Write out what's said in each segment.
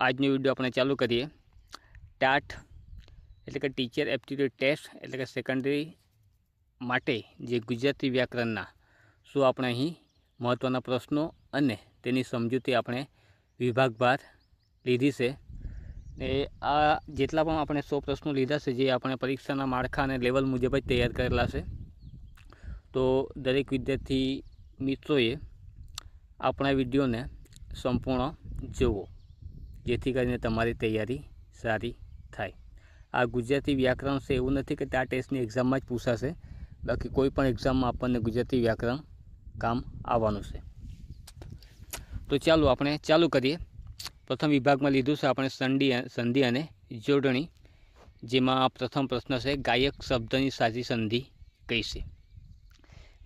આજનો વિડીયો આપણે ચાલુ કરીએ। ટાટ એટલે કે ટીચર એપ્ટિટ્યૂડ ટેસ્ટ એટલે કે સેકન્ડરી માટે જે ગુજરાતી વ્યાકરણના શું આપણે અહીં મહત્ત્વના પ્રશ્નો અને તેની સમજૂતી આપણે વિભાગવાર લીધી છે। એ આ જેટલા પણ આપણે 100 પ્રશ્નો લીધા છે, જે આપણે પરીક્ષાના માળખા અને લેવલ મુજબ જ તૈયાર કરેલા છે। તો દરેક વિદ્યાર્થી મિત્રોએ આપણા વિડીયોને સંપૂર્ણ જુઓ, જેથી કરીને તમારી તૈયારી સારી થાય। આ ગુજરાતી વ્યાકરણ છે, એવું નથી કે આ ટેસ્ટની એક્ઝામમાં જ પૂછાશે, બાકી કોઈ પણ એક્ઝામમાં આપણને ગુજરાતી વ્યાકરણ કામ આવવાનું છે। તો ચાલો આપણે ચાલુ કરીએ। પ્રથમ વિભાગમાં લીધું છે આપણે સંધિ અને જોડણી, જેમાં પ્રથમ પ્રશ્ન છે ગાયક શબ્દની સાચી સંધિ કઈ છે?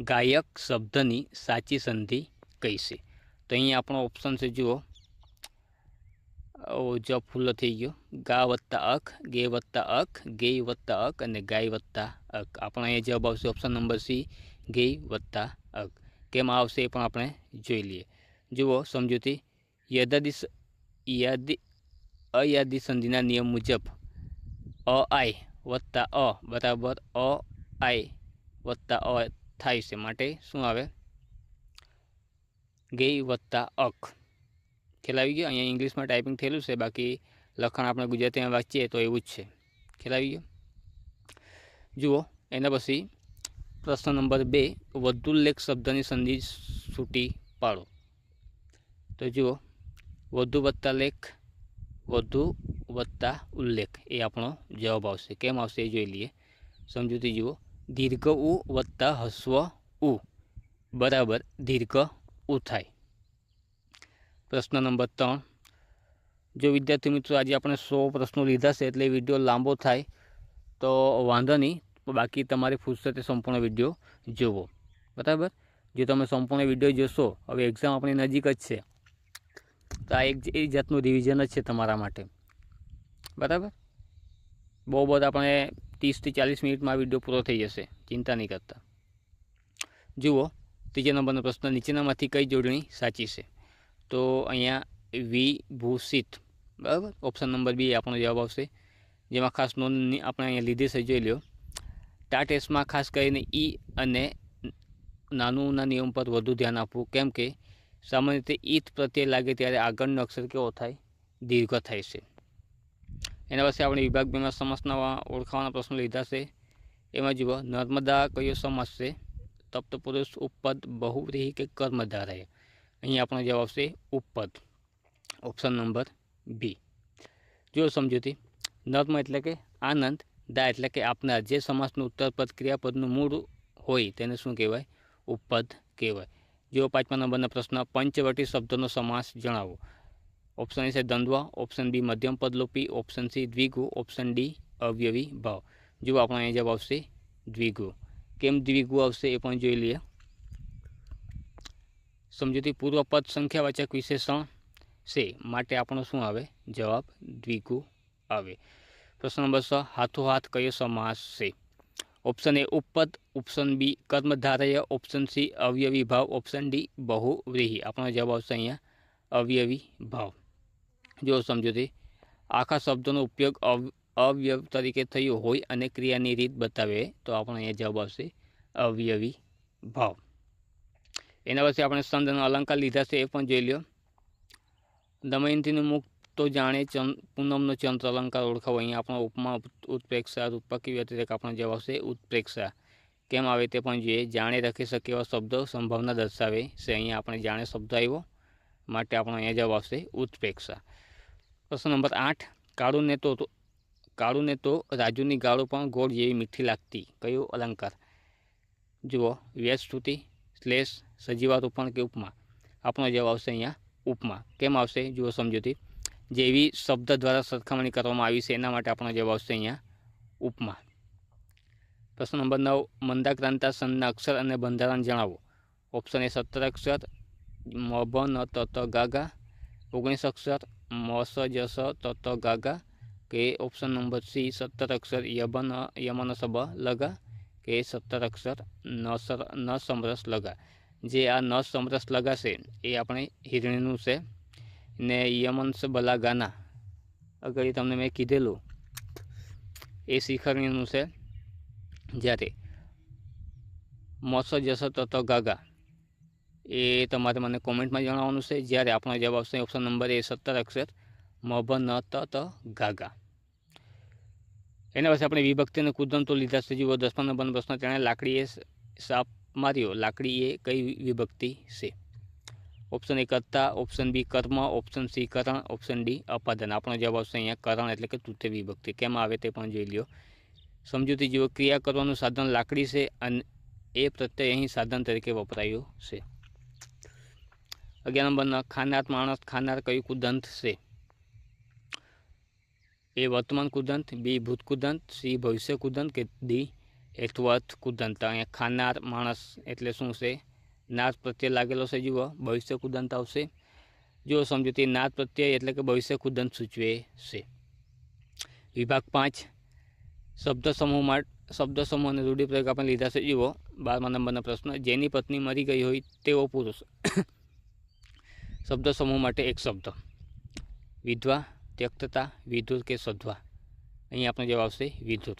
ગાયક શબ્દની સાચી સંધિ કઈ છે? તો અહીં આપણો ઓપ્શન છે, જુઓ, જવાબ ફૂલ્લો થઈ ગયો। ગા વત્તા અખ, ગે વત્તા અખ, ગેય વત્તા અક અને ગાય વત્તા અક। આપણો અહીંયા જવાબ આવશે ઓપ્શન નંબર સી, ગેય વત્તા અક। કેમ આવશે એ પણ આપણે જોઈ લઈએ। જુઓ સમજૂતી, અયાદી સંધિના નિયમ મુજબ અ આઈ વત્તા અ બરાબર અ આઈ વત્તા અ થાય છે, માટે શું આવે? ગેય વત્તા અક। ખ્યાલ આવી ગયો? અહીંયા ઇંગ્લિશમાં ટાઈપિંગ થયેલું છે, બાકી લખાણ આપણે ગુજરાતીમાં વાંચીએ તો એવું જ છે। ખ્યાલ આવી ગયો? જુઓ એના પછી પ્રશ્ન નંબર 2, વધુ ઉલ્લેખ શબ્દની સંધિ છૂટી પાડો। તો જુઓ, વધુ વત્તા લેખ, વધુ વત્તા ઉલ્લેખ એ આપણો જવાબ આવશે। કેમ આવશે એ જોઈ લઈએ। સમજૂતી જુઓ, દીર્ઘ ઉ વત્તા હસ્વ ઉ બરાબર દીર્ઘ ઉ થાય। પ્રશ્ન નંબર 3, જો વિદ્યાર્થી મિત્રો આજે આપણે 100 પ્રશ્નો લીધા છે, એટલે વિડીયો લાંબો થાય તો વાંધો નહીં, બાકી તમારે ફુરસતે સંપૂર્ણ વિડીયો જુઓ, બરાબર। જો તમે સંપૂર્ણ વિડીયો જોશો, હવે એક્ઝામ આપણી નજીક જ છે, તો આ એક એ જાતનું રિવિઝન જ છે તમારા માટે, બરાબર। બહુ આપણે 30 થી 40 મિનિટમાં આ વિડીયો પૂરો થઈ જશે, ચિંતા નહીં કરતા। જુઓ ત્રીજા નંબરનો પ્રશ્ન, નીચેનામાંથી કઈ જોડણી સાચી છે? તો અહીંયા વિભૂષિત, બરાબર, ઓપ્શન નંબર બી આપણો જવાબ આવશે। જેમાં ખાસ નોંધ આપણે અહીંયા લીધી છે, જોઈ લો। ટા ટેસ્ટમાં ખાસ કરીને ઈ અને નાનુંના નિયમ પર વધુ ધ્યાન આપવું, કેમ કે સામાન્ય રીતે ઈત પ્રત્યે લાગે ત્યારે આગળનો અક્ષર કેવો થાય? દીર્ઘ થાય છે। એના પછી આપણે વિભાગ 2માં સમાસના ઓળખાવાના પ્રશ્નો લીધા છે। એમાં જુઓ, નર્મદા કયો સમાસ છે? તપ્તપુરુષ, ઉપપદ, બહુવ્રીહી કે કર્મધારય? અહીં આપણો જવાબ આવશે ઉપપદ, ઓપ્શન નંબર બી। જો સમજૂતી, નર્મ એટલે કે આનંદ, દા એટલે કે આપનાર, જે સમાસનું ઉત્તરપદ ક્રિયાપદનું મૂળ હોય તેને શું કહેવાય? ઉપપદ કહેવાય। જો 5મા નંબરનો પ્રશ્ન, પંચવટી શબ્દનો સમાસ જણાવો। ઓપ્શન એ છે દ્વંદ્વ, ઓપ્શન બી મધ્યમ પદલોપી, ઓપ્શન સી દ્વિગુ, ઓપ્શન ડી અવયવી ભાવ। જો આપણો અહીંયા જવાબ આવશે દ્વિગુ। કેમ દ્વિગુ આવશે એ પણ જોઈ લઈએ। સમજૂતી, પૂર્વપદ સંખ્યાવાચક વિશેષણ છે, માટે આપણો શું આવે? જવાબ દ્વિગુ આવે। પ્રશ્ન નંબર 6, હાથોહાથ કયો સમાસ છે? ઓપ્શન એ ઉપપદ, ઓપ્શન બી કર્મધારય, ઓપ્શન સી અવયવી ભાવ, ઓપ્શન ડી બહુવ્રીહી। આપણો જવાબ આવશે અહીંયા અવયવી ભાવ। જો સમજૂતી, આખા શબ્દોનો ઉપયોગ અવયવ તરીકે થયો હોય અને ક્રિયાની રીત બતાવે તો આપણો અહીંયા જવાબ આવશે અવયવી ભાવ। એના પછી આપણે સંદ અને અલંકાર લીધા છે, એ પણ જોઈ લો। દમયંતીનું મુખ તો જાણે પૂનમનો ચંદ્ર અલંકાર ઓળખાવો। અહીંયા આપણો ઉપમા, ઉત્પ્રેક્ષા, રૂપકી વ્યતિરેક આપણો જવાબ આવશે ઉત્પ્રેક્ષા। કેમ આવે તે પણ જોઈએ। જાણે રખી શકે એવા શબ્દો સંભાવના દર્શાવે છે, અહીંયા આપણે જાણે શબ્દ આવ્યો, માટે આપણો અહીંયા જવાબ આવશે ઉત્પ્રેક્ષા। પ્રશ્ન નંબર 8, કાળુને તો રાજુની ગાળો પણ ગોળ જેવી મીઠી લાગતી, કયો અલંકાર? જુઓ, વ્યસ્તુતિ, શ્લેષ, સજીવારોપણ કે ઉપમા? આપણો જવાબ આવશે અહીંયા ઉપમા। કેમ આવશે? જુઓ સમજૂતી, જેવી શબ્દ દ્વારા સરખામણી કરવામાં આવી છે, એના માટે આપણો જવાબ આવશે અહીંયા ઉપમા। પ્રશ્ન નંબર 9, મંદાક્રાંતા સંદના અક્ષર અને બંધારણ જણાવો। ઓપ્શન એ 17 અક્ષર, મ ભ ન ત ત ગા ગા, 19 અક્ષર, મ સ જ સ ત ત ગા ગા, કે ઓપ્શન નંબર સી 17 અક્ષર, ય ભ ન યમ ન સ બ લગા, કે 17 અક્ષર, ન સમરસ લગા। જે આ ન સમરસ લગા છે એ આપણે હિરણીનું છે, ને યમન સ બલા ગાના આગળ તમને મેં કીધેલું એ શિખરણીનું છે. જ્યારે મોસો જશો તો ગાગા, એ તમારે મને કોમેન્ટમાં જણાવવાનું છે. જ્યારે આપણો જવાબ આવશે ઓપ્શન નંબર એ 17 અક્ષર મભ ન ત ગાગા. એના પછી આપણે વિભક્તિને કુદંતો લીધા છે. જુઓ 10મા નંબરનો પ્રશ્ન, તેણે લાકડીએ સાપ માર્યો. લાકડી એ કઈ વિભક્તિ છે? ઓપ્શન એ કર્તા, ઓપ્શન બી કર્મ, ઓપ્શન સી કરણ, ઓપ્શન ડી અપાદન. આપણો જવાબ આવશે અહીંયા કરણ એટલે કે તૃતીય વિભક્તિ. કેમ આવે તે પણ જોઈ લ્યો. સમજૂતી જુઓ, ક્રિયા કરવાનું સાધન લાકડી છે અને એ પ્રત્યય અહીં સાધન તરીકે વપરાયું છે. 11 નંબરના ખાનાર માણસ, ખાનાર કયું કુદંત છે? એ વર્તમાન કુદંત, બી ભૂત કુદંત, સી ભવિષ્ય કુદંત કે ડી એર્થવર્થ કુદંત. અહીંયા ખાનાર માણસ એટલે શું છે? નાદ પ્રત્યય લાગેલો છે. જુઓ ભવિષ્ય કુદંત આવશે. જો સમજૂતી, નાદ પ્રત્યય એટલે કે ભવિષ્ય કુદંત સૂચવે છે. વિભાગ 5 શબ્દ સમૂહ અને રૂઢિપ્રયોગ આપણે લીધા છે. જુઓ 12મા નંબરનો પ્રશ્ન, જેની પત્ની મરી ગઈ હોય તેવો પુરુષ. શબ્દ સમૂહ માટે એક શબ્દ. વિધવા, ત્યક્તતા, વિધુર કે સધવા. અહીં આપણો જવાબ આવશે વિધુર.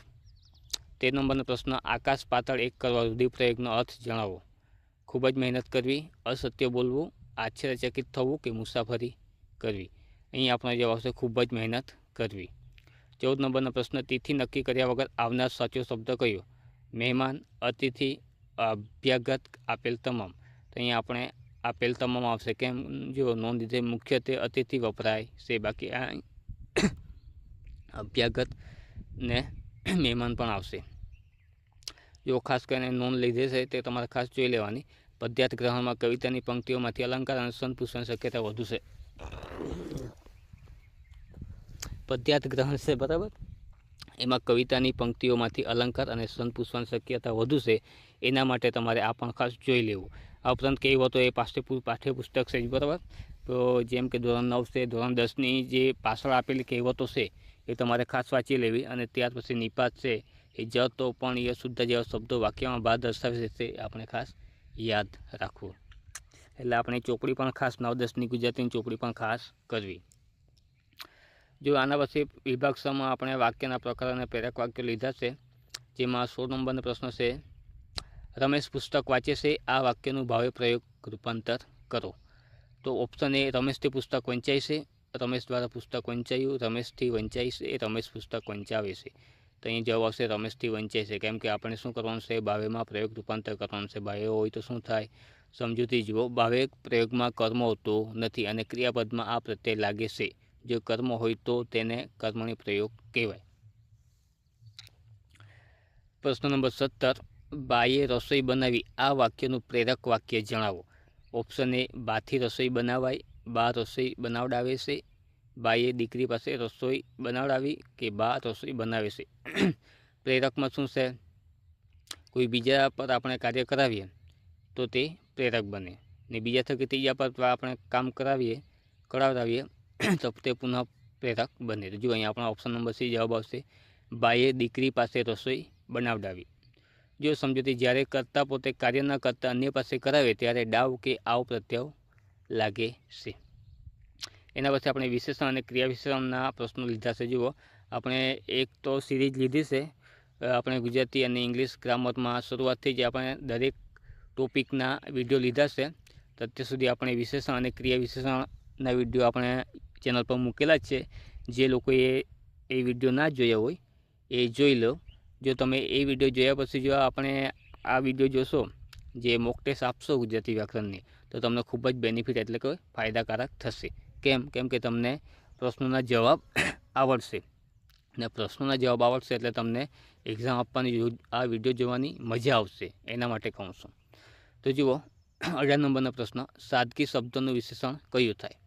13 નંબરનો પ્રશ્ન, આકાશ પાતાળ એક કરવા રૂઢિપ્રયોગનો અર્થ જણાવો. ખૂબ જ મહેનત કરવી, અસત્ય બોલવું, આશ્ચર્યચકિત થવું કે મુસાફરી કરવી. અહીં આપણો જવાબ આવશે ખૂબ જ મહેનત કરવી. 14 નંબરનો પ્રશ્ન, તિથિ નક્કી કર્યા વગર આવનાર સાચો શબ્દ કયો? મહેમાન, અતિથિ, અભ્યાગત, આપેલ તમામ. તો અહીંયા આપણે આપેલ તમામ આવશે. કેમ? જો નોંધ લીધે મુખ્યત્વે અતિથિ વપરાય છે, બાકી આ અભ્યાગત ને મહેમાન પણ આવશે. જો ખાસ કરીને નોંધ લીધે છે તે તમારે ખાસ જોઈ લેવાની. પદ્યાર્થ ગ્રહણમાં કવિતાની પંક્તિઓમાંથી અલંકાર અને સંત પૂછવાની શક્યતા વધુ છે. પદ્યાર્થ ગ્રહણ છે બરાબર, એમાં કવિતાની પંક્તિઓમાંથી અલંકાર અને સંત પૂછવાની શક્યતા વધુ છે. એના માટે તમારે આ પણ ખાસ જોઈ લેવું. આ ઉપરાંત કહેવતો એ પાઠ્યપુસ્તક છે બરાબર. તો જેમ કે ધોરણ 9 છે, ધોરણ 10ની જે પાછળ આપેલી કહેવતો છે એ તમારે ખાસ વાંચી લેવી. અને ત્યાર પછી નિપાત છે, એ જ તો પણ એ શુદ્ધ જેવા શબ્દો વાક્યમાં ભાર દર્શાવે છે તે આપણે ખાસ યાદ રાખવું. એટલે આપણે ચોપડી પણ ખાસ 9-10ની ગુજરાતીની ચોપડી પણ ખાસ કરવી. જો આના પછી વિભાગ 6માં આપણે વાક્યના પ્રકાર અને પ્રેરક વાક્યો લીધા છે. જેમાં 16 નંબરનો પ્રશ્ન છે, રમેશ પુસ્તક વાંચે છે, આ વાક્યનું ભાવે પ્રયોગ રૂપાંતર કરો. તો ઓપ્શન એ, રમેશથી પુસ્તક વંચાય છે, રમેશ દ્વારા પુસ્તક વંચાયું, રમેશથી વંચાય છે, રમેશ પુસ્તક વંચાવે છે. તો અહીં જવાબ આવશે રમેશથી વંચાય છે. કેમ કે આપણે શું કરવાનું છે? ભાવેમાં પ્રયોગ રૂપાંતર કરવાનું છે. ભાવે હોય તો શું થાય? સમજૂતી જુઓ, ભાવે પ્રયોગમાં કર્મ હોતો નથી અને ક્રિયાપદમાં આ પ્રત્યય લાગે છે. જો કર્મ હોય તો તેને કર્મણી પ્રયોગ કહેવાય. પ્રશ્ન નંબર 17, બાએ રસોઈ બનાવી, આ વાક્યનું પ્રેરક વાક્ય જણાવો. ઓપ્શન એ, બાથી રસોઈ બનાવાય, બા રસોઈ બનાવડાવે છે, બાએ દીકરી પાસે રસોઈ બનાવડાવી કે બા રસોઈ બનાવે છે. પ્રેરકમાં શું છે? કોઈ બીજા પર આપણે કાર્ય કરાવીએ તો તે પ્રેરક બને, ને બીજા થકી ત્રીજા પર આપણે કામ કરાવડાવીએ તો તે પુનઃ પ્રેરક બને. તો જો અહીંયા આપણા ઓપ્શન નંબર સી જવાબ આવશે, બાએ દીકરી પાસે રસોઈ બનાવડાવી. જો સમજૂતી, જ્યારે કરતા પોતે કાર્ય ન કરતા અન્ય પાસે કરાવે ત્યારે ડાવ કે આવ પ્રત્યય લાગે છે. એના પછી આપણે વિશેષણ અને ક્રિયા વિશેષણના પ્રશ્નો લીધા છે. જુઓ આપણે એક તો સિરીઝ લીધી છે આપણે ગુજરાતી અને ઇંગ્લિશ ગ્રામરમાં. શરૂઆતથી જ આપણે દરેક ટોપિકના વિડીયો લીધા છે. તો અત્યાર સુધી આપણે વિશેષણ અને ક્રિયા વિશેષણના વિડીયો આપણે ચેનલ પર મૂકેલા જ છે. જે લોકોએ એ વિડીયો ના જોયા હોય એ જોઈ લો. જો તમે એ વિડીયો જોયા પછી જો આપણે આ વિડીયો જોશો, જે મોક ટેસ્ટ આપશો ગુજરાતી વ્યાકરણની, તો તમને ખૂબ જ બેનિફિટ એટલે કે ફાયદાકારક થશે. કેમ કે તમને પ્રશ્નોના જવાબ આવડશે, ને પ્રશ્નોના જવાબ આવડશે એટલે તમને એક્ઝામ આપવાની આ વિડીયો જોવાની મજા આવશે. એના માટે કહું છું. તો જુઓ 18 નંબરનો પ્રશ્ન, સાદગી શબ્દનું વિશેષણ કયું થાય?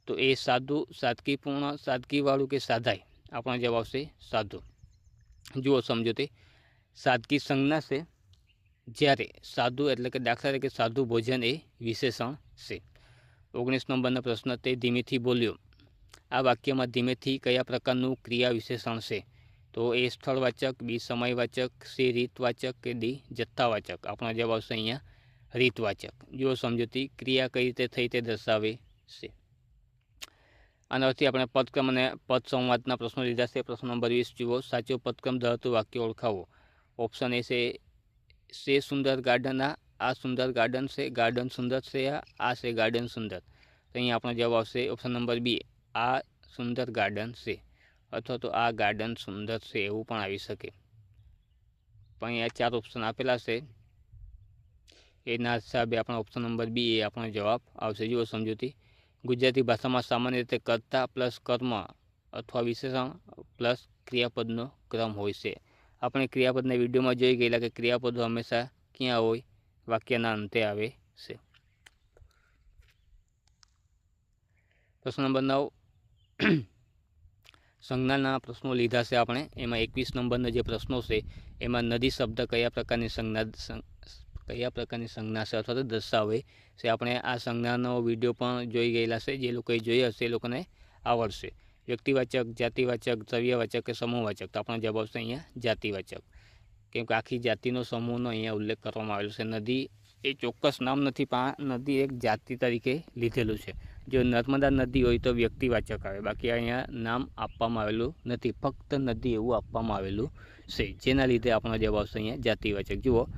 તો એ સાદું, સાદગીપૂર્ણ, સાદગીવાળું કે સાદાઈ. આપણો જવાબ આવશે સાદું. જુઓ સમજૂતી, સાદગી સંજ્ઞા છે, જ્યારે સાદું એટલે કે દાખલા તરીકે સાદું ભોજન એ વિશેષણ છે. 19 નંબરનો પ્રશ્ન, તે ધીમેથી બોલ્યો, આ વાક્યમાં ધીમેથી કયા પ્રકારનું ક્રિયા વિશેષણ છે? તો એ સ્થળવાચક, બી સમયવાચક, સી રીતવાચક કે ડી જથ્થાવાચક. આપણો જવાબ આવશે અહીંયા રીતવાચક. જુઓ સમજૂતી, ક્રિયા કઈ રીતે થઈ તે દર્શાવે છે. આનાથી આપણે પદક્રમ અને પદ સંવાદના પ્રશ્નો લીધા છે. પ્રશ્ન નંબર 20 જુઓ. સાચો પદક્રમ ધરાવતું વાક્ય ઓળખાવો. ઓપ્શન એ છે સુંદર ગાર્ડન, આ સુંદર ગાર્ડન છે, ગાર્ડન સુંદર છે, આ છે ગાર્ડન સુંદર. તો અહીંયા આપણો જવાબ આવશે ઓપ્શન નંબર બી, આ સુંદર ગાર્ડન છે, અથવા તો આ ગાર્ડન સુંદર છે, એવું પણ આવી શકે. પણ અહીંયા 4 ઓપ્શન આપેલા છે, એના હિસાબે આપણો ઓપ્શન નંબર બી એ આપણો જવાબ આવશે. જુઓ સમજૂતી. ગુજરાતી ભાષામાં સામાન્ય રીતે કર્તા પ્લસ કર્મ અથવા વિશેષણ પ્લસ ક્રિયાપદનો ક્રમ હોય છે. આપણે ક્રિયાપદના વિડીયોમાં જોઈ ગયેલા કે ક્રિયાપદો હંમેશા ક્યાં હોય? વાક્યના અંતે આવે છે. પ્રશ્ન નંબર 9 સંજ્ઞાના પ્રશ્નો લીધા છે આપણે. એમાં 21 નંબરના જે પ્રશ્નો છે એમાં નદી શબ્દ કયા પ્રકારની સંજ્ઞા છે અથવા તો દર્શાવે છે. આપણે આ સંજ્ઞાનો વિડીયો પણ જોઈ ગયેલા છે. જે લોકોએ જોઈ હશે એ લોકોને આવડશે. વ્યક્તિવાચક, જાતિવાચક, દ્રવ્યવાચક કે સમૂહવાચક. તો આપણો જવાબ આવશે અહીંયા જાતિવાચક, કેમ કે આખી જાતિનો સમૂહનો અહીંયા ઉલ્લેખ કરવામાં આવેલો છે. નદી એ ચોક્કસ નામ નથી, પણ આ નદી એક જાતિ તરીકે લીધેલું છે. જો નર્મદા નદી હોય તો વ્યક્તિવાચક આવે, બાકી અહીંયા નામ આપવામાં આવેલું નથી, ફક્ત નદી એવું આપવામાં આવેલું છે, જેના લીધે આપણો જવાબ આવશે અહીંયા જાતિવાચક. જુઓ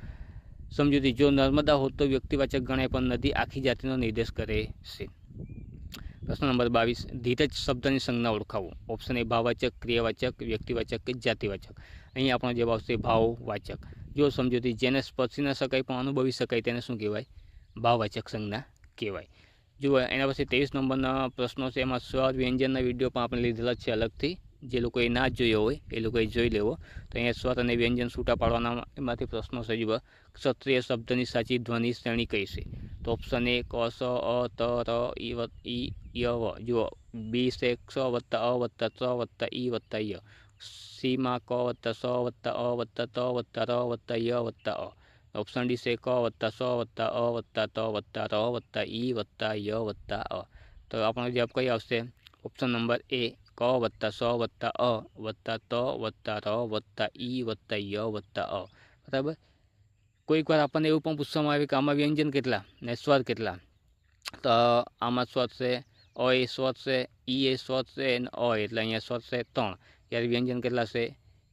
સમજૂતી. જો નર્મદા હોત તો વ્યક્તિવાચક ગણાય, પણ નદી આખી જાતિનો નિર્દેશ કરે છે. પ્રશ્ન નંબર 22 ધીરજ શબ્દની સંજ્ઞા ઓળખાવો. ઓપ્શન એ ભાવવાચક, ક્રિયાવાચક, વ્યક્તિવાચક કે જાતિવાચક. અહીં આપણો જવાબ આવશે ભાવવાચક. જો સમજૂતી. જેને સ્પર્શી ન શકાય પણ અનુભવી શકાય તેને શું કહેવાય? ભાવવાચક સંજ્ઞા કહેવાય. જુઓ એના પછી 23 નંબરના પ્રશ્નો છે. એમાં સ્વર વ્યંજનના વિડીયો પણ આપણે લીધેલા છે અલગથી. જે લોકોએ ના જોયો હોય એ લોકોએ જોઈ લેવો. તો અહીંયા સ્વર અને વ્યંજન છૂટા પાડવાના એમાંથી પ્રશ્નો છે. જુઓ ક્ષત્રિય શબ્દની સાચી ધ્વનિ શ્રેણી કઈ છે? તો ઓપ્શન એ ક, સ, અ, ત, ર, ઈ, ય, વ. જુઓ બી છે ક્ષ વત્તા અ વત્તા ચ વત્તા ઈ વત્તા ય. સીમાં ક વત્તા સ વત્તા અ વત્તા ત વત્તા ર વત્તા ય વત્તા અ. ઓપ્શન ડી છે ક વત્તા સ વત્તા અ વત્તા ત વત્તા ર વત્તા ઈ વત્તા ય વત્તા અ. તો આપણો જવાબ કઈ આવશે? ઓપ્શન નંબર એ ક વત્તા સ વત્તા અ વત્તા ત વત્તા ર વત્તા ઈ વત્તા ય વત્તા અ. બરાબર. કોઈક વાર આપણને એવું પણ પૂછવામાં આવે કે આમાં વ્યંજન કેટલા ને સ્વર કેટલા? તો આમાં સ્વર છે અ એ સ્વર છે, ઈ એ સ્વર છે અને અ એટલે અહીંયા સ્વર છે 3. ત્યારે વ્યંજન કેટલા છે?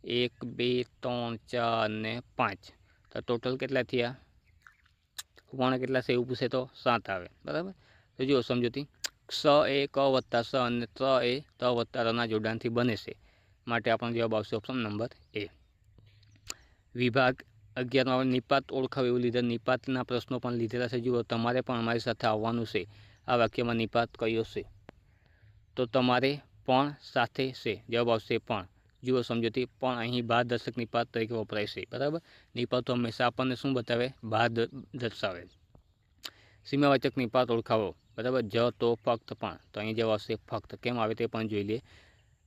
1 2 3 4 ને 5. તો ટોટલ કેટલા થયા? વર્ણ કેટલા છે એવું પૂછે તો 7 આવે. બરાબર. તો જુઓ સમજૂતી. ક્ષ એ ક વત્તા સ અને ત એ ત વત્તા રના જોડાણથી બને છે, માટે આપણો જવાબ આવશે ઓપ્શન નંબર એ. વિભાગ 11માં નિપાત ઓળખાવ એવું લીધા. નિપાતના પ્રશ્નો પણ લીધેલા છે. જુઓ તમારે પણ અમારી સાથે આવવાનું છે. આ વાક્યમાં નિપાત કયો છે? તો તમારે પણ સાથે છે. જવાબ આવશે પણ. જુઓ સમજૂતી. પણ અહીં ભાર દર્શક નિપાત તરીકે વપરાય છે. બરાબર. નિપાતો હંમેશા આપણને શું બતાવે? ભાર દર્શાવે. સીમાવાચક નિપાત ઓળખાવો. બરાબર. જ તો ફક્ત પણ. તો અહીં જવાબ આવશે ફક્ત. કેમ આવે તે પણ જોઈ લે.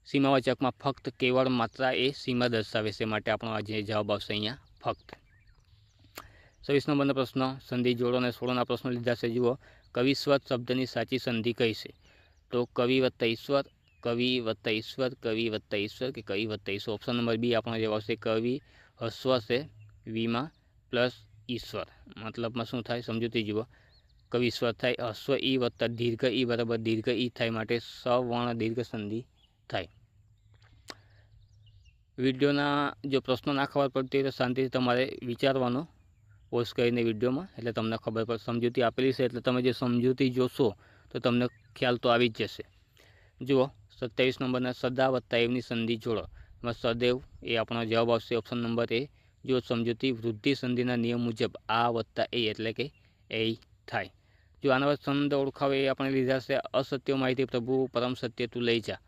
સીમાવાચકમાં ફક્ત કેવળ માત્ર એ સીમા દર્શાવે છે, માટે આપણો આજે જવાબ આવશે અહીંયા ફક્ત. 26 નંબરનો પ્રશ્ન સંધિ જોડો અને છોડોના પ્રશ્નો લીધા છે. જુઓ કવિસ્વર શબ્દની સાચી સંધિ કઈ છે? તો કવિ વત્તા ઈશ્વર, કવિ વત્તા ઈશ્વર, કવિ વત્તા ઈશ્વર કે કવિ વત્તા ઈશ્વર. ઓપ્શન નંબર બી આપણો જવાબ આવશે કવિ. હસ્વ છે વીમાં પ્લસ ઈશ્વર, મતલબમાં શું થાય? સમજૂતી જુઓ. કવિસ્વર થાય હસ્વ ઈ વત્તા દીર્ઘ ઈ બરાબર દીર્ઘ ઈ થાય, માટે સવર્ણ દીર્ઘ સંધિ થાય. વિડીયોના જો પ્રશ્નો ના ખબર પડતી હોય તો શાંતિથી તમારે વિચારવાનો પોઝ કરીને વિડીયોમાં, એટલે તમને ખબર પડે. સમજૂતી આપેલી છે એટલે તમે જે સમજૂતી જોશો તો તમને ખ્યાલ તો આવી જ જશે. જુઓ 27 નંબરના સદા વત્તા એવની સંધિ જોડો. એમાં સદૈવ એ આપણો જવાબ આવશે ઓપ્શન નંબર એ. જો સમજૂતી. વૃદ્ધિ સંધિના નિયમ મુજબ આ વત્તા એ એટલે કે એ થાય. જો આના છંદ ઓળખાવે એ આપણે લીધા છે. અસત્ય માહિતી પ્રભુ પરમ સત્ય તું લઈ જા.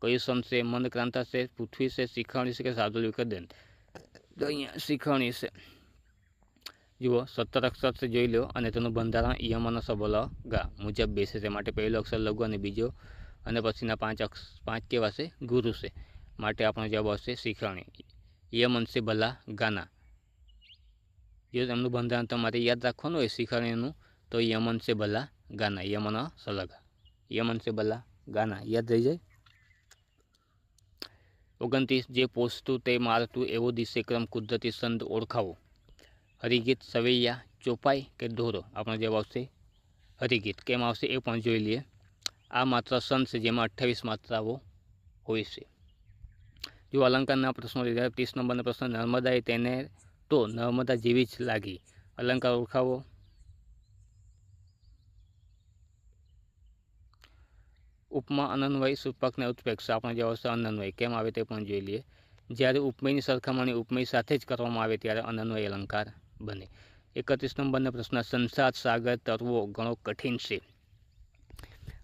કયું સંત છે? મંદક્રાંતા છે, પૃથ્વી છે, શિખરણી છે કે સાધુ વિકદન? તો અહીંયા શિખરણી છે. જુઓ 17 અક્ષર છે, જોઈ લો, અને તેનું બંધારણ યમનો સબલ ગા મુજબ બેસે છે, માટે પહેલો અક્ષર લઘુ અને બીજો અને પછીના 5 કેવા છે? ગુરુ છે, માટે આપણો જવાબ આવશે શિખરણી. યમન છે ભલા ગાના. જો એમનું બંધારણ તમારે યાદ રાખવાનું હોય શિખરણીનું, તો યમન છે ભલા ગાના. યમન સલગા, યમન છે ભલા ગાના યાદ રહી જાય. 29 જે પોષતું તે મારતું એવો દિશેક્રમ કુદરતી છંદ ઓળખાવો. હરિગીત, સવૈયા, ચોપાઈ કે દોરો? આપણો જવાબ આવશે હરિગીત. કેમ આવશે એ પણ જોઈ લઈએ. આ માત્રા સંત છે, જેમાં 28 માત્રાઓ હોય છે. જો અલંકારના પ્રશ્નો લીધા 30 નંબરનો પ્રશ્ન, નર્મદાએ તેને તો નર્મદા જેવી જ લાગી. અલંકાર ઓળખાવો. ઉપમા, અનન્વય, સૂચક ને ઉત્પ્રેક્ષ. આપણે જે આવશે અનન્વય. કેમ આવે તે પણ જોઈ લઈએ. જ્યારે ઉપમેયની સરખામણી ઉપમેય સાથે જ કરવામાં આવે ત્યારે અનન્વય અલંકાર બને. 31 નંબરનો પ્રશ્ન, સંસાર સાગર તરવો ઘણો કઠિન છે.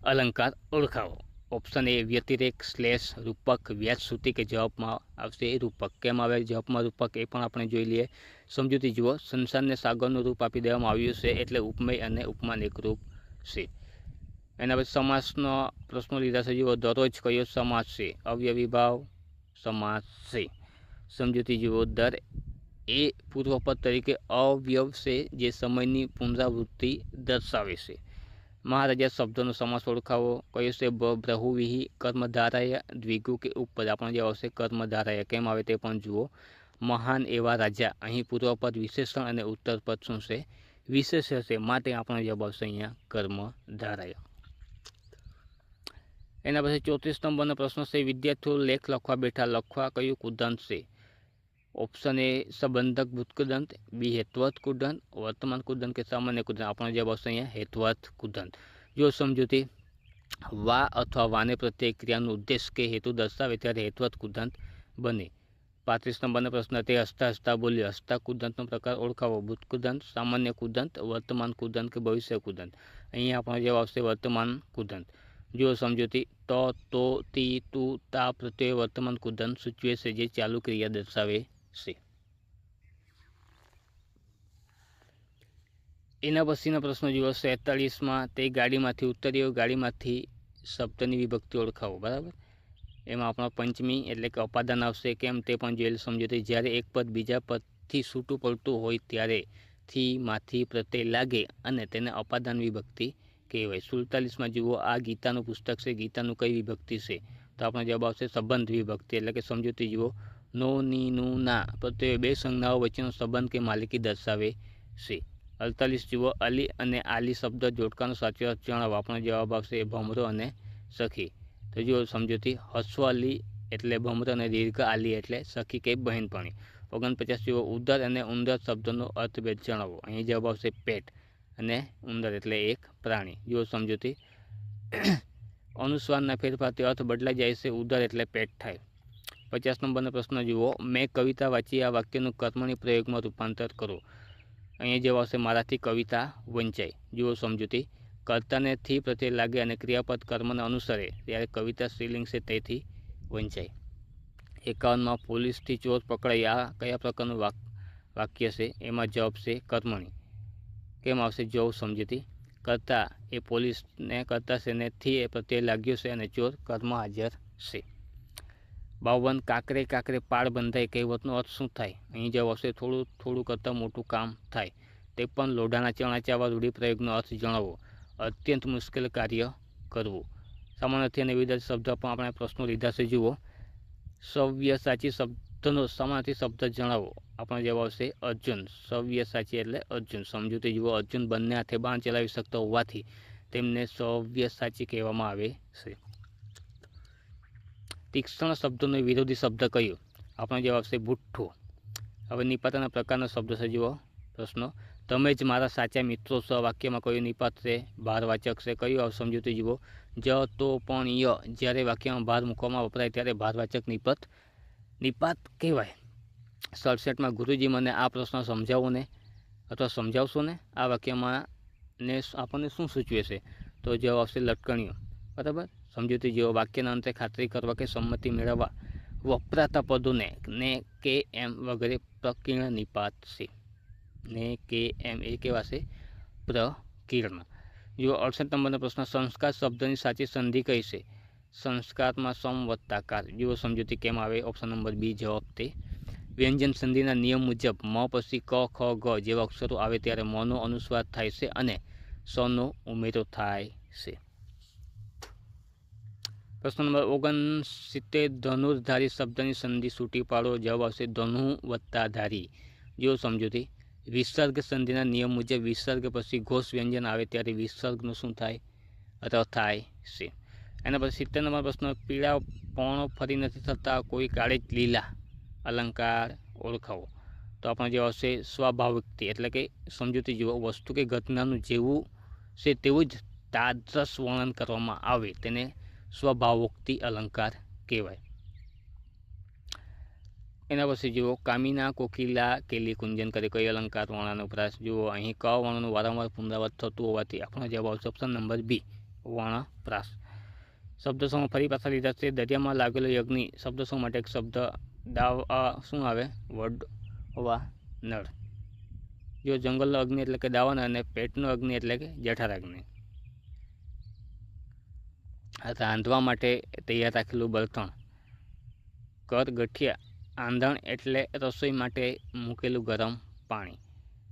અલંકાર ઓળખાવો. ઓપ્શન એ વ્યતિરેક, શ્લેષ, રૂપક, વ્યાજશ્રુતિ કે જવાબમાં આવશે રૂપક. કેમ આવે જવાબમાં રૂપક એ પણ આપણે જોઈ લઈએ. સમજૂતી જુઓ. સંસારને સાગરનું રૂપ આપી દેવામાં આવ્યું છે, એટલે ઉપમેય અને ઉપમાન એક રૂપ છે. એના પછી સમાસનો પ્રશ્નો લીધા છે. જુઓ, દરરોજ કયો સમાસ છે? અવ્યવીભાવ સમાસ છે. સમજૂતી જુઓ. દર એ પૂર્વપદ તરીકે અવ્યવ છે, જે સમયની પુનરાવૃત્તિ દર્શાવે છે. મહારાજા શબ્દનો સમાસ ઓળખાવો. કયો છે? બ્રહુવિહી, કર્મધારાય, દ્વિગુ કે ઉપપદ. આપણે જે આવશે કર્મધારાય. કેમ આવે તે પણ જુઓ. મહાન એવા રાજા. અહીં પૂર્વપદ વિશેષણ અને ઉત્તરપદ શું છે? વિશેષ છે, માટે આપણો જવાબ આવશે અહીંયા કર્મધારાય. એના પછી 34 નંબરનો પ્રશ્ન છે. વિદ્યાર્થીઓ લેખ લખવા બેઠા. લખવા કયું કુદંત છે? ઓપ્શન એ સંબંધક ભૂતકુદંત, બી હેત્વર્થ કુદંત, વર્તમાન કુદંત કે સામાન્ય કુદંત. આપણો જવાબ આવશે અહીંયા હેત્વર્થ કુદંત. જો સમજૂતી, વા અથવા વાને પ્રત્યે ક્રિયાનો ઉદ્દેશ કે હેતુ દર્શાવે ત્યારે હેત્વર્થ કુદંત બને. 35 નંબરનો પ્રશ્ન, તે હસતા હસતા બોલ્યો. હસતા કુદંતનો પ્રકાર ઓળખાવો. ભૂતકુદંત, સામાન્ય કુદંત, વર્તમાન કુદંત કે ભવિષ્ય કુદંત. અહીંયા આપણો જવાબ આવશે વર્તમાન કુદંત. જો સમજૂતી, તો, તી, તું, તા પ્રત્યે વર્તમાન કુદંત સૂચવે છે, જે ચાલુ ક્રિયા દર્શાવે છે. એના પછીનો પ્રશ્ન જુઓ. 47માં, તે ગાડીમાંથી ઉતર્યો. ગાડીમાંથી શબ્દની વિભક્તિ ઓળખાવો. બરાબર. એમાં આપણો પંચમી એટલે કે અપાદાન આવશે. કેમ તે પણ જોયેલ. સમજૂતી, જ્યારે એક પદ બીજા પદથી છૂટું પડતું હોય ત્યારે થી માંથી પ્રત્યય લાગે અને તેને અપાદાન વિભક્તિ કહેવાય. 47માં જુઓ. આ ગીતાનું પુસ્તક છે. ગીતાનું કઈ વિભક્તિ છે? તો આપણો જવાબ આવશે સંબંધ વિભક્તિ. એટલે કે સમજૂતી જુઓ. નો, ની, નું, ના પ્રત્યે બે સંજ્ઞાઓ વચ્ચેનો સંબંધ કે માલિકી દર્શાવે છે. 48 જુઓ. અલી અને આલી શબ્દ જોડકાનો સાચો અર્થ જણાવો. આપણો જવાબ આવશે ભમરો અને સખી. તો જુઓ સમજૂતી, હસ્વ અલી એટલે ભમરો અને દીર્ઘ આલી એટલે સખી કે બહેનપણી. 49 જુઓ. ઉદર અને ઉંદર શબ્દનો અર્થભેદ જણાવો. અહીં જવાબ આવશે પેટ અને ઉંદર એટલે એક પ્રાણી. જુઓ સમજૂતી, અનુસ્વારના ફેરફારથી અર્થ બદલાઈ જાય છે. ઉદર એટલે પેટ થાય. 50 નંબરનો પ્રશ્ન જુઓ. મેં કવિતા વાંચી. આ વાક્યનું કર્મણી પ્રયોગમાં રૂપાંતર કરો. અહીંયા જવાબ આવશે મારાથી કવિતા વંચાઈ. જુઓ સમજૂતી, કર્તાને થી પ્રત્યે લાગે અને ક્રિયાપદ કર્મને અનુસરે ત્યારે કવિતા સ્ત્રીલિંગ છે, તેથી વંચાઈ. 51માં, પોલીસથી ચોર પકડાઈ. આ કયા પ્રકારનું વાક્ય છે? એમાં જવાબ છે કર્મણી. કેમ આવશે? જો સમજૂતી, કર્તા એ પોલીસને કરતા છે ને થી એ પ્રત્યે લાગ્યો છે અને ચોર કર્મ હાજર છે. 52, કાકરે કાકરે પાળ બંધાય. કહેવતનો અર્થ શું થાય? અહીં જવાબ આવશે થોડું થોડું કરતાં મોટું કામ થાય. 53, લોઢાના ચણા ચાવવા રૂઢિપ્રયોગનો અર્થ જણાવો. અત્યંત મુશ્કેલ કાર્ય કરવું. સમાનાર્થી અને વિરુદ્ધાર્થી શબ્દ પણ આપણે પ્રશ્નો લીધા છે. જુઓ, સવ્યસાચી શબ્દનો સમાનાર્થી શબ્દ જણાવો. આપણો જવાબ આવશે અર્જુન. સવ્યસાચી એટલે અર્જુન. સમજૂતી જુઓ. અર્જુન બંને હાથે બાણ ચલાવી શકતો હોવાથી તેમને સવ્યસાચી કહેવામાં આવે છે. તીક્ષ્ણ શબ્દનો વિરોધી શબ્દ કયો? આપણો જવાબ આવશે ભુઠ્ઠો. હવે નિપાતના પ્રકારનો શબ્દ છે. જુઓ પ્રશ્નો, તમે જ મારા સાચા મિત્રો છો. વાક્યમાં કયું નિપાત છે? ભારવાચક છે. કયું આવશે? સમજૂતી જુઓ. જ, તો, પણ, ય જ્યારે વાક્યમાં ભાર મૂકવામાં વપરાય ત્યારે ભારવાચક નિપાત કહેવાય. 67માં, ગુરુજી મને આ પ્રશ્ન સમજાવો ને અથવા સમજાવશો ને. આ વાક્યમાં ને આપણને શું સૂચવે છે? તો જવાબ આવશે લટકણીઓ. બરાબર. સમજૂતી જેવો. વાક્યના અંતે ખાતરી કરવા કે સંમતિ મેળવવા વપરાતા પદોને ને, કે, એમ વગેરે પ્રકીર્ણ નિપાત છે. ને, કે, એમ એ કેવા છે? પ્રકીર્ણ. જો 68 નંબરનો પ્રશ્ન, સંસ્કાર શબ્દની સાચી સંધિ કઈ છે? સંસ્કારમાં સમ વત્તા કાર. જુઓ સમજૂતી કેમ આવે? ઓપ્શન નંબર બી જવાબ તે. વ્યંજન સંધિના નિયમ મુજબ મ પછી ક, ખ, ગ જેવા અક્ષરો આવે ત્યારે મનો અનુસ્વાર થાય છે અને સનો ઉમેરો થાય છે. પ્રશ્ન નંબર 69, ધનુર્ધારી શબ્દની સંધિ છૂટી પાડો. જવાબ આવશે ધનુ વત્તા ધારી. જો સમજૂતી, વિસર્ગ સંધિના નિયમ મુજબ વિસર્ગ પછી ઘોષ વ્યંજન આવે ત્યારે વિસર્ગનું શું થાય? ર થાય છે. એના પછી 70 નંબર પ્રશ્ન, પીળા પર્ણો ફરી નથી થતા, કોઈ કાળે જ લીલા અલંકાર ઓળખાવો. તો આપણો જે આવશે સ્વાભાવિકથી, એટલે કે સમજૂતી જુઓ, વસ્તુ કે ઘટનાનું જેવું છે તેવું જ તાદૃશ વર્ણન કરવામાં આવે તેને સ્વભાવોક્તિ અલંકાર કહેવાય. એના પછી જુઓ, કામિના કોકિલા કેલી કુંજન કરે, કઈ અલંકાર વર્ણનો પ્રાસ. જુઓ અહીં ક વર્ણનું વારંવાર પુનરાવર્ત થતું હોવાથી આપણો જવાબ આવશે ઓપ્શન નંબર બી, વર્ણપ્રાસ. શબ્દસમૂહ ફરી પાછા લીધા છે. દરિયામાં લાગેલો યજ્ઞ શબ્દસમૂહ માટે એક શબ્દ શું આવે? વડવા નળ. જો જંગલનો અગ્નિ એટલે કે દાવાનળ અને પેટનો અગ્નિ એટલે કે જઠરાગ્નિ. રાંધવા માટે તૈયાર રાખેલું બળતણ. કર ગઠિયા. આંધણ એટલે રસોઈ માટે મૂકેલું ગરમ પાણી.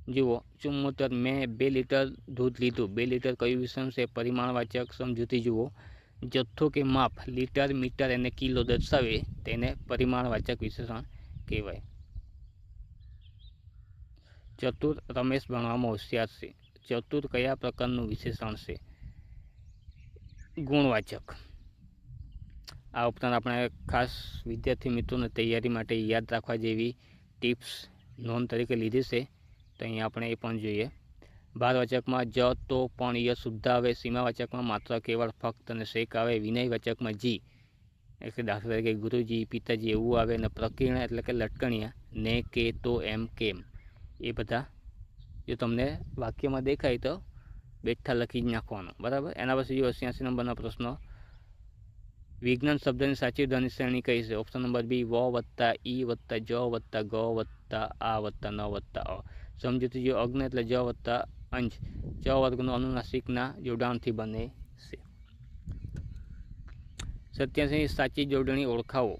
જુઓ 74, મેં 2 લીટર દૂધ લીધું. 2 લીટર કયું વિશેષણ છે? પરિમાણવાચક. સમજૂતી જુઓ, જથ્થો કે માપ લીટર, મીટર અને કિલો દર્શાવે તેને પરિમાણવાચક વિશેષણ કહેવાય. ચતુર, રમેશ ભણવામાં હોશિયાર છે. ચતુર કયા પ્રકારનું વિશેષણ છે? ગુણવાચક. આ ઉપરાંત આપણે ખાસ વિદ્યાર્થી મિત્રોને તૈયારી માટે યાદ રાખવા જેવી ટિપ્સ નોંધ તરીકે લીધી છે, તો અહીંયા આપણે એ પણ જોઈએ. ભારવાચકમાં જ, તો, પણ, ય શુદ્ધ આવે. સીમાવાચકમાં માત્ર, કેવળ, ફક્ત અને શેક આવે. વિનયવાચકમાં જી એટલે દાખલા તરીકે ગુરુજી, પિતાજી એવું આવે. અને પ્રકીર્ણ એટલે કે લટકણિયા, ને, કે, તો, એમ, કેમ એ બધા જો તમને વાક્યમાં દેખાય તો બેઠા લખી જ નાખવાનું, બરાબર. એના પછી જો 86 નંબરનો પ્રશ્ન, વિજ્ઞાન શબ્દની સાચી ધ્વનિ શ્રેણી કઈ છે? ઓપ્શન નંબર બી, વ વત્તા ઈ વત્તા જ વત્તા ગ વત્તા આ વત્તા ન વત્તા અ. સમજૂતી જો, અગ્ન એટલે જ વત્તા અંશ, ચ વર્ગનો અનુનાસિકના જોડાણથી બને છે. 87 સાચી જોડણી ઓળખાવો.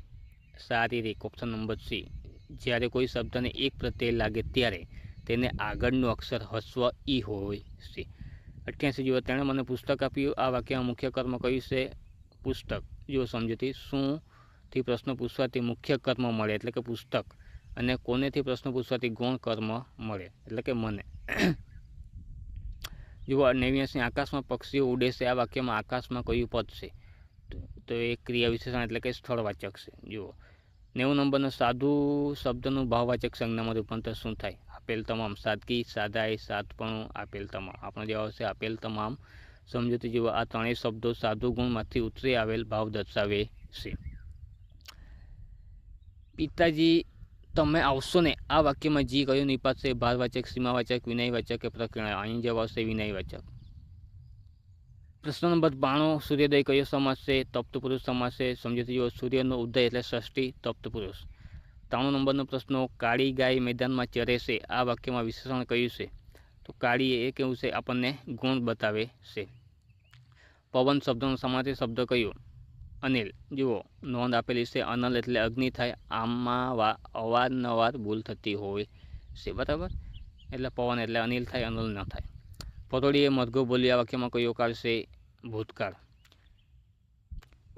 શારીરિક. ઓપ્શન નંબર સી, જ્યારે કોઈ શબ્દને એક પ્રત્યય લાગે ત્યારે તેને આગળનું અક્ષર હસ્વ ઈ હોય છે. 88 જુઓ, તેણે મને પુસ્તક આપ્યું. આ વાક્યમાં મુખ્ય કર્મ કયું છે? પુસ્તક. જો સમજૂતી, શુંથી પ્રશ્ન પૂછવાથી મુખ્ય કર્મ મળે એટલે કે પુસ્તક, અને કોનેથી પ્રશ્ન પૂછવાથી ગૌણ કર્મ મળે એટલે કે મને. જુઓ 89, આકાશમાં પક્ષીઓ ઉડે છે. આ વાક્યમાં આકાશમાં કયું પદ છે? તો એ ક્રિયા વિશેષણ એટલે કે સ્થળવાચક છે. જુઓ 90 નંબરનો, સાધુ શબ્દનું ભાવવાચક સંજ્ઞામાં રૂપાંતર શું થાય? આપેલ તમામ. સાદગી, સાદાઈ, સાદપણું, આપેલ તમામ. આપણો જવાબ આવશે આપેલ તમામ. સમજૂતી જુઓ, આ ત્રણેય શબ્દો સાધુ ગુણમાંથી ઉતરી આવેલ ભાવ દર્શાવે છે. પિતાજી તમે આવશો ને, આ વાક્યમાં જી કયું નિપાત છે? ભારવાચક, સીમાવાચક, વિનયવાચક કે પ્રકીર્ણ? અહીં જવાબ આવશે વિનયવાચક. પ્રશ્ન નંબર 92, સૂર્યોદય કયો સમાસ છે? તપ્તપુરુષ સમાસ છે. સમજૂતી જુઓ, સૂર્યનો ઉદય એટલે ષષ્ઠી તપ્તપુરુષ. 93 નંબરનો પ્રશ્ન, કાળી ગાય મેદાનમાં ચરે છે. આ વાક્યમાં વિશેષણ કયું છે? તો કાળી એ કેવું છે? આપણને ગુણ બતાવે છે. પવન શબ્દનો સમાનાર્થી શબ્દ કયો? અનિલ. જુઓ નોંધ આપેલી છે, અનલ એટલે અગ્નિ થાય. આમાં અવારનવાર ભૂલ થતી હોય છે, બરાબર. એટલે પવન એટલે અનિલ થાય, અનલ ન થાય. પરોળીએ મરઘો બોલ્યો. આ વાક્યમાં કયો કાળ છે? ભૂતકાળ.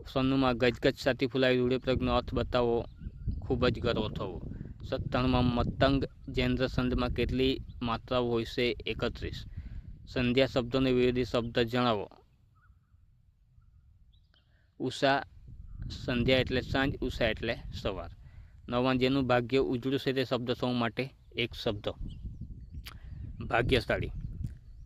96માં ગજગજ સાથી ફૂલાવી રૂઢિપ્રયોગનો અર્થ બતાવો. ખૂબ જ ગર્વ થવો. 97માં મતંગ જેન્દ્ર સંધિમાં કેટલી માત્રાઓ હોય છે? 31. સંધ્યા શબ્દોને વિરોધી શબ્દ જણાવો. ઉષા. સંધ્યા એટલે સાંજ, ઉષા એટલે સવાર. 9માં જેનું ભાગ્ય ઉજળું છે તે શબ્દ સમૂહ માટે એક શબ્દ. ભાગ્યશાળી.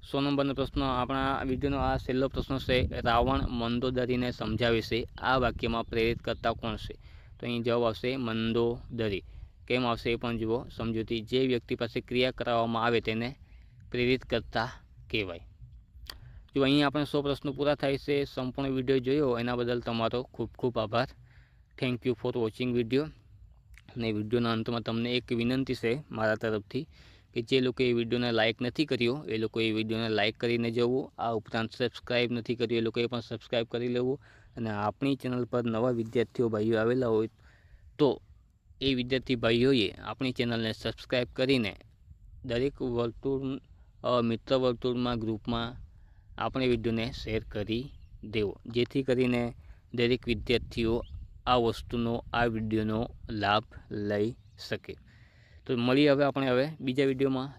100 નંબરનો પ્રશ્ન, આપણા વિડીયોનો આ છેલ્લો પ્રશ્ન છે. રાવણ મંદોદરીને સમજાવે છે. આ વાક્યમાં પ્રેરિત કરતા કોણ છે? તો અહીં જવાબ આવશે મંદોદરી. કેમ આવશે એ પણ જુઓ. સમજૂતી, જે વ્યક્તિ પાસે ક્રિયા કરાવવામાં આવે તેને પ્રેરિત કરતા કહેવાય. જો અહીં આપણે 100 પ્રશ્નો પૂરા થાય છે. સંપૂર્ણ વિડીયો જોયો એના બદલ તમારો ખૂબ ખૂબ આભાર. Thank you for watching video. અને વિડીયોના અંતમાં તમને એક વિનંતી છે મારા તરફથી કે જે લોકો એ વિડીયોને લાઇક નથી કર્યો એ લોકો એ વિડીયોને લાઇક કરીને જવું. આ ઉપરાંત સબસ્ક્રાઈબ નથી કર્યું એ લોકોએ પણ સબસ્ક્રાઈબ કરી લેવું. અને આપણી ચેનલ પર નવા વિદ્યાર્થીઓ ભાઈઓ આવેલા હોય તો એ વિદ્યાર્થી ભાઈઓએ આપણી ચેનલને સબસ્ક્રાઈબ કરીને દરેક વર્તુળ, મિત્ર વર્તુળમાં, ગ્રુપમાં આપણે વિડીયોને શેર કરી દેવો, જેથી કરીને દરેક વિદ્યાર્થીઓ આ વસ્તુનો, આ વિડીયોનો લાભ લઈ શકે. તો મળીએ હવે આપણે બીજા વિડીયોમાં.